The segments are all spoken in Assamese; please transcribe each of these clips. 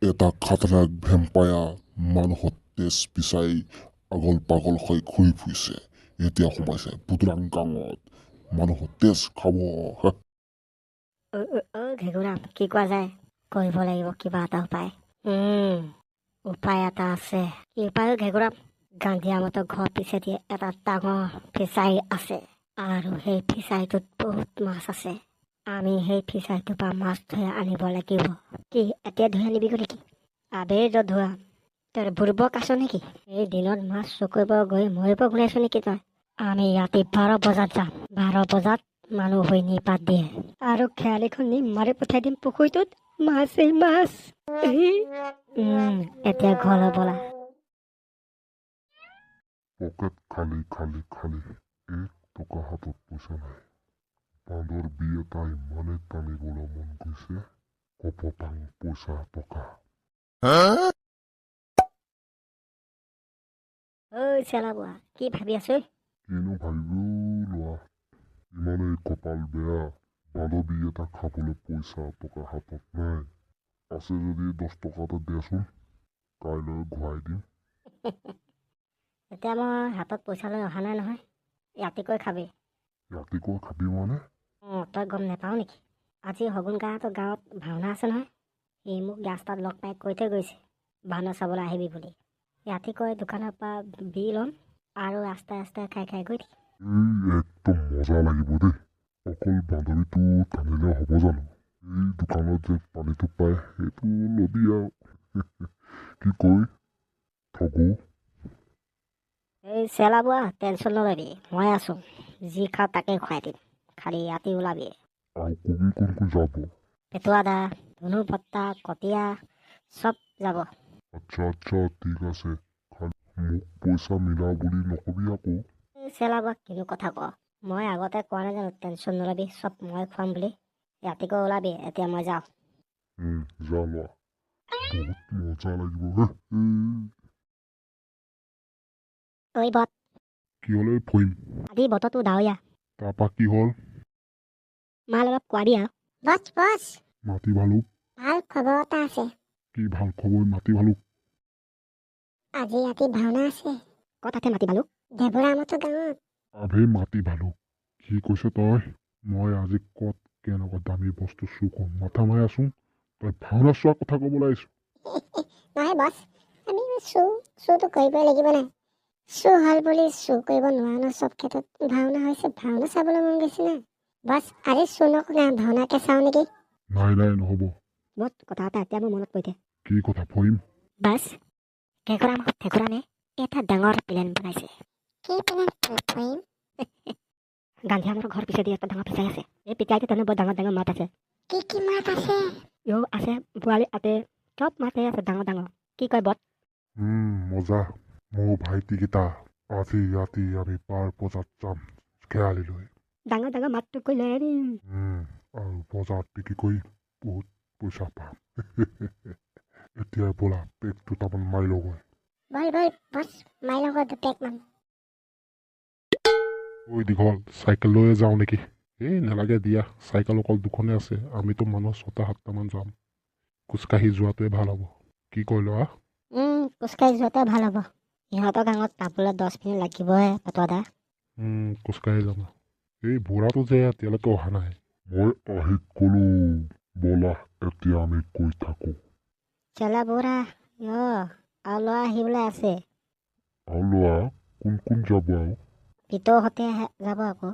এটা খাতৰাক ভেম্পায়াৰ মানুহৰ তেজ বিচাৰি আগল পাগল হৈ ঘূৰি ফুৰিছে। এতিয়া সোমাইছে পুতলাং গাঙত। মানুহৰ তেজ খাব। ঘেগুৰা কি কোৱা যায়? কৰিব লাগিব কিবা এটা উপায়। উপায় এটা আছে। কি উপায় ঘেগুৰা? গান্ধীয়ামতৰ ঘৰ পিছেদি এটা ডাঙৰ ফিচাৰী আছে আৰু সেই ফিচাৰীটোত বহুত মাছ আছে। আমি সেই ফিচাৰীটোৰ পৰা মাছ ধৰি আনিব লাগিব। কি এতিয়া ধৰি আনিবি নেকি? আবেলি য'ত ধৰা তই বুৰ্বক আছ নেকি? এই দিনত মাছ চকুৰিব গৈ মৰিব ঘূৰাইছ নেকি তই? আমি ৰাতি 12 বজাত যাম। 12 বজাত মানুহ হৈ নিপাত দিয়ে আৰু খেয়ালিখন নি মাৰি পঠাই দিম পুখুৰীটোত। মাছেই মাছ। এতিয়া ঘৰলৈ বলা। পকেট খালী খালী খালী। 1 টকা হাতত পইচা নাই। বান্দৰ বি এটা ইমানেই টানিবলৈ মন গৈছে। কপপাং পইচা টকা। ঐ চেলা বুঢ়া, কি ভাবি আছো? কিনো ভাবিব লোৱা। ইমানেই কপাল বেয়া। বান্দৰ বি এটা খাবলৈ পইচা টকা হাতত নাই। আছে যদি 10 টকা এটা দিয়াচোন, কাইলৈ ঘূৰাই দিম। এতিয়া মই হাতত পইচা লৈ অহা নাই নহয়। ৰাতিকৈ খাবি। ৰাতিকৈ খাবি মানে? তই গম নাপাও নেকি? আজি হগুন গাঁৱৰ গাঁৱত ভাওনা আছে নহয়। সি মোক ৰাস্তাত লগ পাই কৈ থৈ গৈছে ভাওনা চাবলৈ আহিবি বুলি। ৰাতিকৈ দোকানৰ পৰা বি ল'ম আৰু ৰাস্তাই ৰাস্তাই খাই খাই গৈ থাকিম। একদম মজা লাগিব দেই। অকল বান্দৰীটো টানিলে হ'ব জানো? এই দোকানত যে পানীটো পায় সেইটো লবি আৰু। কি কৈ ঠগো? এই চেলা বুঢ়া, টেনশ্যন নলবি, মই আছো। যি খাওঁ তাকে খুৱাই দিম। খালি ৰাতি ওলাবি। আৰু কোন কোন যাব? পেটুৱা দা, ধনু ভত্তা, কটীয়া চব যাব। আচ্ছা আচ্ছা, ঠিক আছে। খালি মোক পইচা মিলাও বুলি নকবি আকৌ। এই চেলা বুঢ়া কিনো কথা ক? মই আগতে কোৱা নাই জানো টেনশ্যন নলবি, চব মই খুৱাম বুলি। ৰাতিকৈ ওলাবি, এতিয়া মই যাওঁ। যা লোৱা। বহুত মজা লাগিব হে। ঐ বত, কি হ'লে ফইম? আজি বতৰটো ডাৱৰীয়া। তাৰপা কি হ'ল? মাল অলপ কোৱাবি আৰু। বছ বছ, মাটি ভালুক? ভাল খবৰ এটা আছে। কি ভাল খবৰ মাটি ভালুক? আজি ৰাতি ভাওনা আছে। ক'ত আছে মাটি ভালুক? দেৱৰামতৰ গাঁৱত। আভে মাটি ভালুক কি কৈছ তই? মই আজি ক'ত কেনেকুৱা দামী বস্তু চুৰ কৰোঁ মাথা মাৰি আছো। তই ভাওনা চোৱাৰ কথা ক'বলৈ আহিছো? নহয় বছ, আমি চুৰটো কৰিবই লাগিব নাই? চুৰ হ'ল বুলি চুৰ কৰিব নোৱাৰা ন। চব ক্ষেত্ৰত ভাওনা হৈছে, ভাওনা চাবলৈ মন গৈছে না। বছ আজি চুৰ নকৰো না, ভাওনাকে চাওঁ নেকি? নাই নাই নহ'ব। বছ কথা এটা এতিয়া মোৰ মনত পৰিছে। কি কথা ফহিম? বছ ঠেকুৰামে এটা ডাঙৰ প্লেন বনাইছে। কি প্লেন ফহিম? গান্ধীয়ামৰ ঘৰ পিছেদি এটা ডাঙৰ ফিচাৰী আছে। এই ফিচাৰীটো তেনে বৰ ডাঙৰ ডাঙৰ মাছ আছে। কি কি মাছ আছে? আছে বোৱাৰী আতে, চব মাছেই আছে ডাঙৰ ডাঙৰ। কি কয় বত? মজা। মোৰ ভাইটিকেইটা আজি ৰাতি আমি 12 বজাত যাম খেয়ালিলৈ। ডাঙৰ ডাঙৰ মাছটো কৈ লৈ আনিম। আৰু বজাৰত বিক্ৰী কৰি বহুত পইচা পাম। এতিয়া ব'লা পেক দুটামান মাৰি লওঁগৈ। বছ মাৰি লওঁগৈ দুপেকমান। ঐ দীঘল, চাইকেল লৈয়ে যাওঁ নেকি? এই নালাগে দিয়া, চাইকেল অকল দুখনে আছে। আমিতো মানুহ 6-7টামান যাম। খোজকাঢ়ি যোৱাটোৱে ভাল হ'ব। কি কৈ লোৱা? খোজকাঢ়ি যোৱাটোৱে ভাল হ'ব। ইহঁতৰ গাঁৱত পাবলৈ 10 মিনিট লাগিবহে পেটুৱা দা। খোজকাঢ়ি যাম। এই বুঢ়াটো যে এতিয়ালৈকে অহা নাই। মই আহি গ'লো। ব'লা এতিয়া আমি গৈ থাকোঁ। চেলা বুঢ়া, আৰু ল'ৰা আহিবলৈ আছে। আৰু ল'ৰা? কোন কোন যাব আৰু? পিতৌহঁতে যাব আকৌ।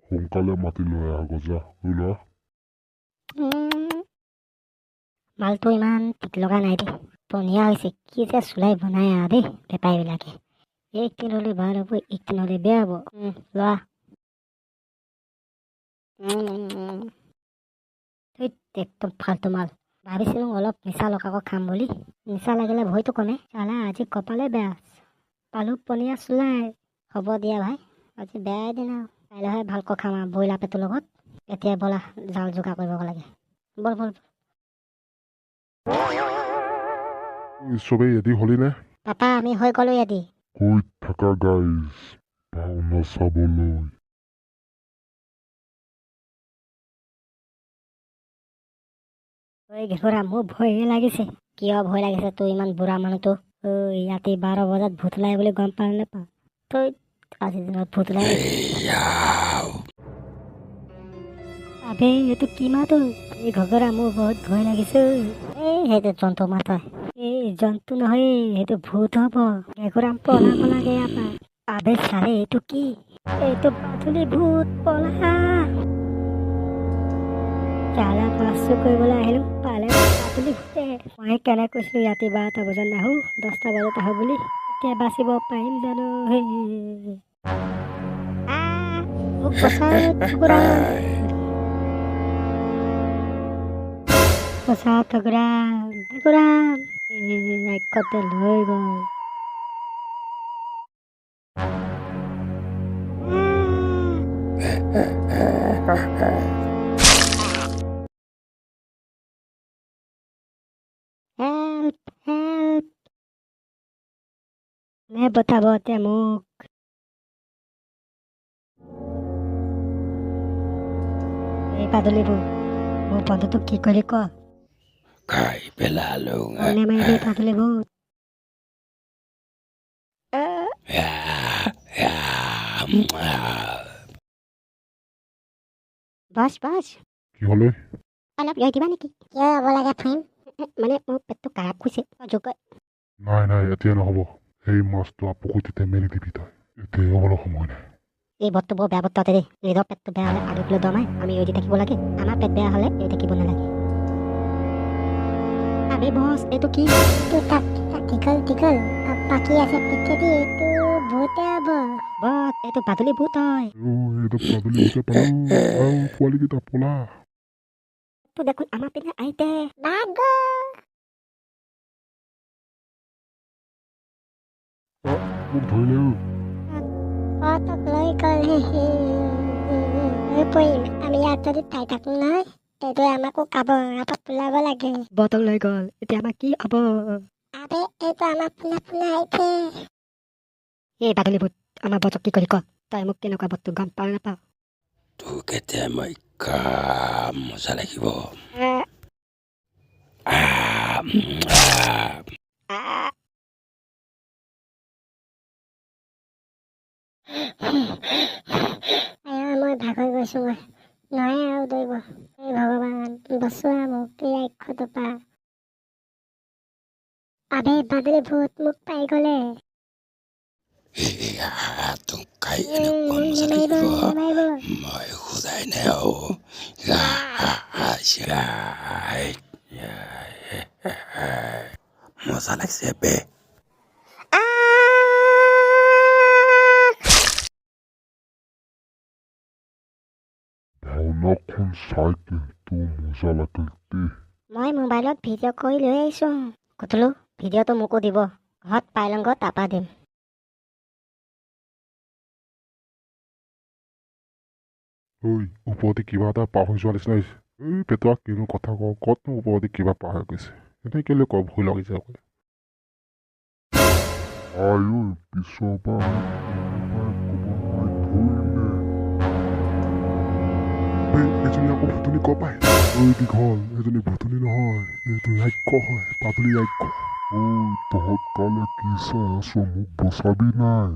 সোনকালে মাতি লৈ আহ গজা। ল'ৰা মালটো ইমান ঠিক লগা নাই দেই। পনীয়া হৈছে। কি যে চুলাই বনাই আৰু দেই বেপাৰীবিলাকে। একদিন হ'লে ভাল হ'ব, একদিন হ'লে বেয়া হ'ব। লোৱা। একদম ফাল্টু মাল। ভাবিছিলোঁ অলপ নিচা লগাকৈ খাম বুলি। নিচা লাগিলে ভয়টো কমে। চালা আজি কপালে বেয়া। পালো পনীয়া চুলাই। হ'ব দিয়া ভাই, আজি বেয়াই দিন আৰু। কাইলৈহে ভালকৈ খাম আৰু ব্ৰইলাৰ পেটুৰ লগত। এতিয়া ব'লা জাল যোগাৰ কৰিব লাগে। বল বল। চবেই ৰেডি হ'লি নে? পাপা আমি হৈ গ'লো ৰেডি। গৈ থাকা গাইজ ভাওনা চাবলৈ। ঘোঁৰা মোৰ ভয়ে লাগিছে। কিয় ভয় লাগিছে তোৰ ইমান বুঢ়া মানুহটো? ঐ ৰাতি 12 বজাত ভূত ওলাই বুলি গম পাওঁ নাপাওঁ? তই আজিৰ দিনত ভূত ওলাই আবে এইটো কি মাত? এই ঘগৰা মোৰ বহুত ভয় লাগিছে। এই সেইটো জন্তু মাত হয়। এই জন্তু নহয়, সেইটো ভূত হ'ব। ঘেগুৰাম পলাব লাগে ইয়াৰ পৰা। আবে চালে এইটো কি? এইটো পাথুলি ভূত, পলা। চালা পাঁচশো কৰিবলৈ আহিলো, পালে পাথুলি ভূতে। মই কেনে কৈছিলো ৰাতি 12টা বজাত নাহো, 10টা বজাত আহো বুলি। এতিয়া বাচিব পাৰিম জানো? মোক বচাও ঘগৰা। বচাও ঘগৰাম, ঘগৰাম। ৰাক্ষসে লৈ গ'ল। হেল্প হেল্প, কোনে বচাব এতিয়া মোক? এই পাদুলিবোৰ মোৰ বন্ধুটোক কি কৰি ক? খাই পেলালো কোনে মাৰিবি পাদুলিবোৰ? বছ বছ, কি হ'লে? অলপ ৰৈ দিবা নেকি? কিয় ৰ'ব লাগে ফ্ৰেণ্ড? মানে মোৰ পেটটো কাৰাপ হৈছে। যোগ নাই নাই, এতিয়া নহ'ব। সেই মাছটো পুখুৰীতে মেলি দিবি তই। এতিয়া হ'বলৈ সময় নাই। এই বটটো বৰ বেয়া বট্টা দেই। নিজৰ পেটটো বেয়া হ'লে আগে দমাই আমি ৰৈ দি থাকিব লাগে। আমাৰ পেট বেয়া হ'লে ৰৈ থাকিব নালাগে। আবে বছ, এইটো কি? দীঘল পাখি আছে পিঠেদি, এইটো ভূতে হ'ব। বছ, এইটো পাদুলি ভূত হয়। এইটো পাদুলি ভূতে পালো। পোৱালীকেইটা পলা। তো দেখোন আমাৰ পিনে আহিতে। মোক ধৰিলে। লৈ গ'ল। আমি ইয়াত যদি চাই থাকো নহয়, এইটো আমাকো খাব। ৰাপত ওলাব লাগে। বটল লৈ গ'ল, এতিয়া আমাৰ কি হ'ব? আবে এইটো আমাৰ পোনে আহিছে। এই বাদুলি ভূত, আমাৰ বটক কি কৰি ক? তই মোক কেনেকুৱা বটটো গম পাওঁ নাপাওঁ? তোক এতিয়া মই মজা লাগিব। মই ভাগৰি গৈছো। নহয় আৰু দৌৰিব। এই ভগৱান, বচোৱা মোক এই ৰাক্ষসটোৰ পৰা। আবে বাদুলি ভূত মোক পাই গ'লে। তোক খাই এনেকুৱা মজা লাগিব। মই সদায় নেও। মজা লাগছে বে। ভাওনাখন চাই কিন্তু মজা লাগিল দেই। মই মোবাইলত ভিডিঅ' কৰি লৈ আহিছোঁ। কুতুলো, ভিডিঅ'টো মোকো দিব। ঘৰত পাই লওঁ, তাৰপা দিম। ঐ, ওপৰতে কিবা এটা পাহৰি যোৱা নিচিনা হৈছে। এই পেটুৱা কিনো কথা কওঁ, ক'তনো ওপৰতে কিবা পাহৰি গৈছে। এনেই কেলৈ কওঁ, ভুল লাগিছে আকৌ। পিছৰ পৰা এজনী আকৌ ভুতুনি ক পায়। দীঘল, এজনী ভুতুনি নহয়, এইটো ৰাক্ষস হয়, পাতলি ৰাক্ষস। তহঁত কালে কি চাই আছ? মোক বচাবি নাই।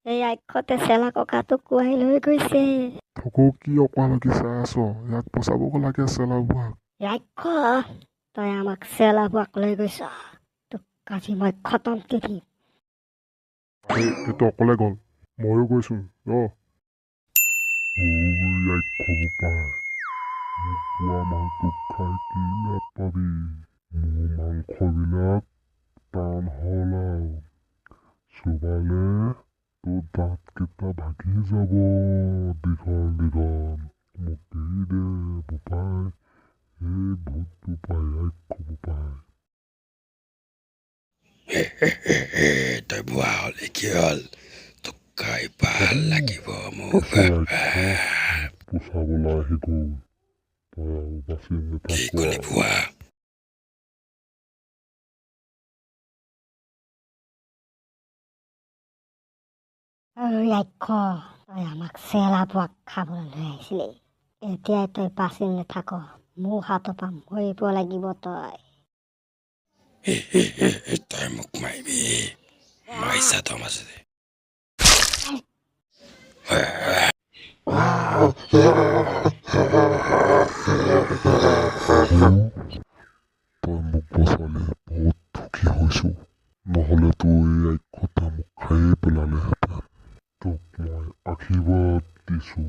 এই ৰাক্ষসে চেলা ককাটোক কোৱাই লৈ গৈছে। থকৌ কি অকৰালৈকে চাই আছ? ইয়াক বচাবগৈ লাগে চেলাবোৱাক। ৰাক্ষস, তই আমাক চেলাবোৱাক লৈ গৈছ। তোক আজি মই খতম দি দিম। এইটো অকলে গ'ল, ময়ো গৈছো ৰ। ৰাক্ষস পায়, মোক পোৱা মাংসটোক খাই কি লাভ পাবি? মোৰ মাংসবিলাক টান হ'ল আৰু চুবালে তোৰ দাঁতকেইটা ভাগি যাব। দীঘল মোক এৰি দে বোপাই। এই ভূত বোপাই, ৰাক্ষস বোপাই। তই বোৱা হ'লে কি হ'ল? তোক খাই ভাল লাগিব মোক। পোচাবলৈ আহি গ'ল, তই আৰু বাচি কি নাথাক। কলি বোৱা? ৰাক্ষস, তই আমাক চেলাবোৱাক খাবলৈ লৈ আহিছিলি। এতিয়াই তই বাচি নাথাক, মোৰ হাতৰ পৰা মৰিব লাগিব তই। তই মোক মাৰিবি মাৰিছা তই মাজতে তই মোক বচালে বহুত সুখী হৈছোঁ নহ'লে তো এই ৰাক্ষসটা মোক খায়ে পেলালেহেঁতেন তোক মই আশীৰ্বাদ দিছোঁ